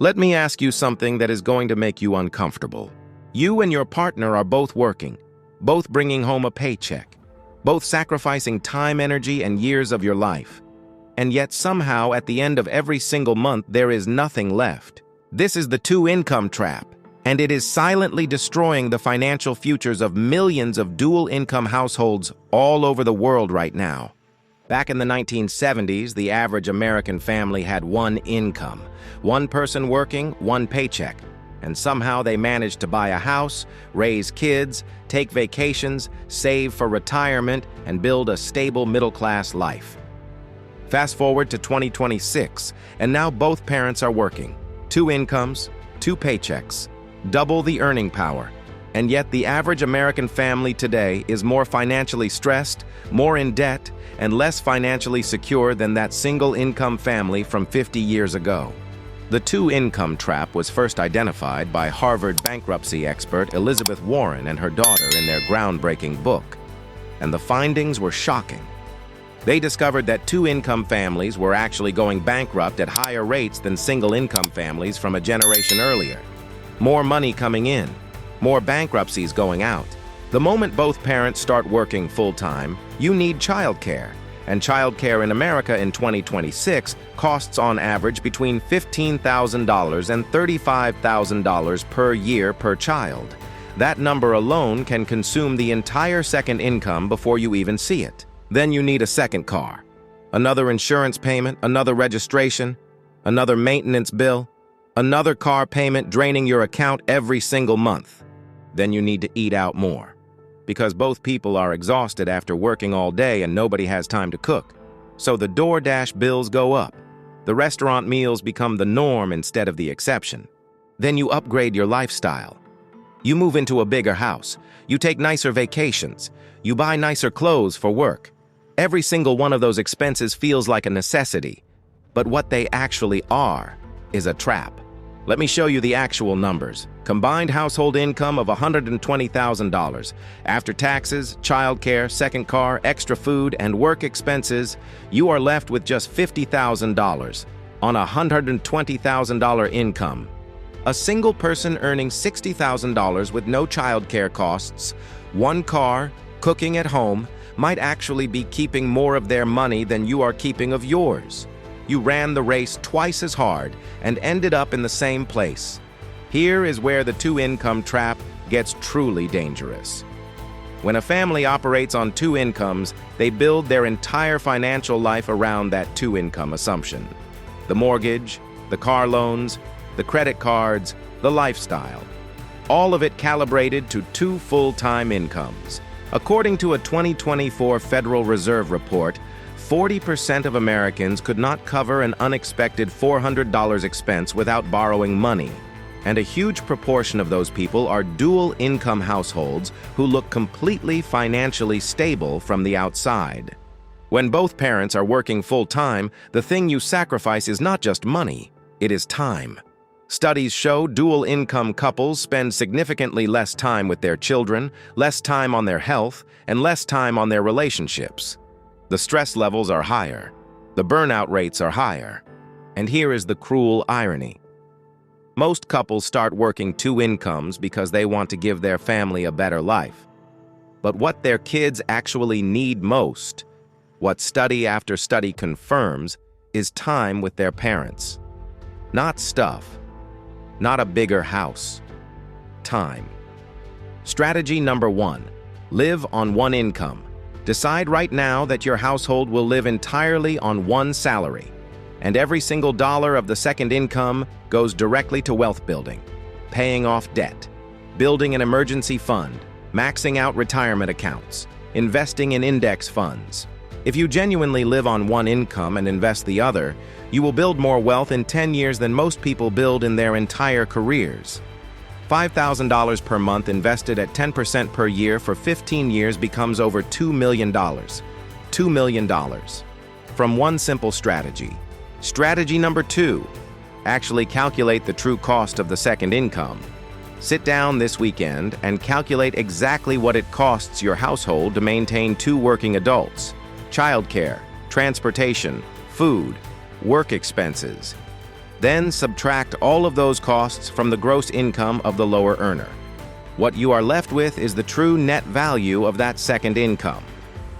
Let me ask you something that is going to make you uncomfortable. You and your partner are both working, both bringing home a paycheck, both sacrificing time, energy, and years of your life. And yet somehow at the end of every single month there is nothing left. This is the two-income trap, and it is silently destroying the financial futures of millions of dual-income households all over the world right now. Back in the 1970s, the average American family had one income, one person working, one paycheck, and somehow they managed to buy a house, raise kids, take vacations, save for retirement, and build a stable middle-class life. Fast forward to 2026, and now both parents are working. Two incomes, two paychecks, double the earning power. And yet the average American family today is more financially stressed, more in debt, and less financially secure than that single-income family from 50 years ago. The two-income trap was first identified by Harvard bankruptcy expert Elizabeth Warren and her daughter in their groundbreaking book. And the findings were shocking. They discovered that two-income families were actually going bankrupt at higher rates than single-income families from a generation earlier. More money coming in, more bankruptcies going out. The moment both parents start working full-time, you need childcare. And childcare in America in 2026 costs on average between $15,000 and $35,000 per year per child. That number alone can consume the entire second income before you even see it. Then you need a second car, another insurance payment, another registration, another maintenance bill, another car payment draining your account every single month. Then you need to eat out more, because both people are exhausted after working all day and nobody has time to cook. So the DoorDash bills go up. The restaurant meals become the norm instead of the exception. Then you upgrade your lifestyle. You move into a bigger house. You take nicer vacations. You buy nicer clothes for work. Every single one of those expenses feels like a necessity. But what they actually are is a trap. Let me show you the actual numbers. Combined household income of $120,000. After taxes, childcare, second car, extra food, and work expenses, you are left with just $50,000 on a $120,000 income. A single person earning $60,000 with no childcare costs, one car, cooking at home, might actually be keeping more of their money than you are keeping of yours. You ran the race twice as hard and ended up in the same place. Here is where the two-income trap gets truly dangerous. When a family operates on two incomes, they build their entire financial life around that two-income assumption. The mortgage, the car loans, the credit cards, the lifestyle. All of it calibrated to two full-time incomes. According to a 2024 Federal Reserve report, 40% of Americans could not cover an unexpected $400 expense without borrowing money. And a huge proportion of those people are dual-income households who look completely financially stable from the outside. When both parents are working full-time, the thing you sacrifice is not just money, it is time. Studies show dual-income couples spend significantly less time with their children, less time on their health, and less time on their relationships. The stress levels are higher, the burnout rates are higher. And here is the cruel irony. Most couples start working two incomes because they want to give their family a better life. But what their kids actually need most, what study after study confirms, is time with their parents. Not stuff, not a bigger house. Time. Strategy number 1, live on one income. Decide right now that your household will live entirely on one salary, and every single dollar of the second income goes directly to wealth building, paying off debt, building an emergency fund, maxing out retirement accounts, investing in index funds. If you genuinely live on one income and invest the other, you will build more wealth in 10 years than most people build in their entire careers. $5,000 per month invested at 10% per year for 15 years becomes over $2 million. $2 million. From one simple strategy. Strategy number 2, actually calculate the true cost of the second income. Sit down this weekend and calculate exactly what it costs your household to maintain two working adults. Childcare, transportation, food, work expenses. Then subtract all of those costs from the gross income of the lower earner. What you are left with is the true net value of that second income.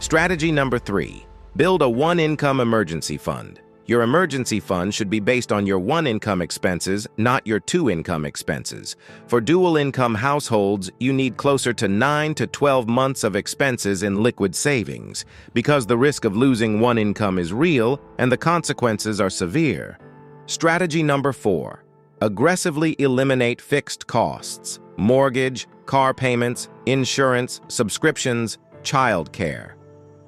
Strategy number 3. Build a one-income emergency fund. Your emergency fund should be based on your one-income expenses, not your two-income expenses. For dual-income households, you need closer to 9 to 12 months of expenses in liquid savings, because the risk of losing one income is real and the consequences are severe. Strategy number 4. Aggressively eliminate fixed costs: mortgage, car payments, insurance, subscriptions, childcare.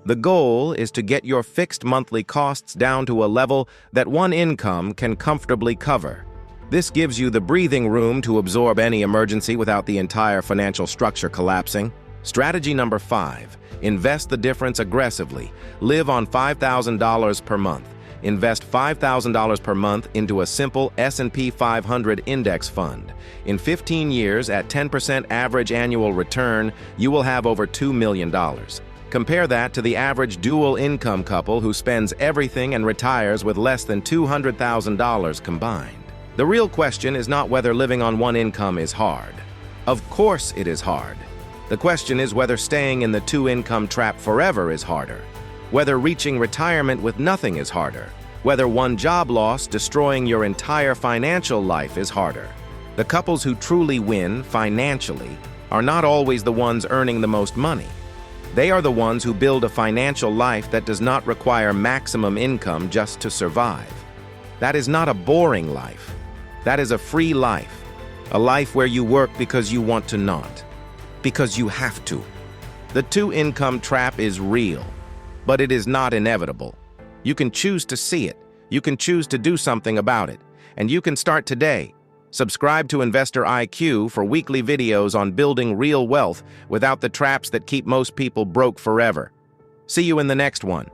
The goal is to get your fixed monthly costs down to a level that one income can comfortably cover. This gives you the breathing room to absorb any emergency without the entire financial structure collapsing. Strategy number 5. Invest the difference aggressively. Live on $5,000 per month. Invest $5,000 per month into a simple S&P 500 index fund. In 15 years, at 10% average annual return, you will have over $2 million. Compare that to the average dual-income couple who spends everything and retires with less than $200,000 combined. The real question is not whether living on one income is hard. Of course it is hard. The question is whether staying in the two-income trap forever is harder, whether reaching retirement with nothing is harder, whether one job loss destroying your entire financial life is harder. The couples who truly win financially are not always the ones earning the most money. They are the ones who build a financial life that does not require maximum income just to survive. That is not a boring life. That is a free life. A life where you work because you want to, not because you have to. The two-income trap is real, but it is not inevitable. You can choose to see it. You can choose to do something about it. And you can start today. Subscribe to Investor IQ for weekly videos on building real wealth without the traps that keep most people broke forever. See you in the next one.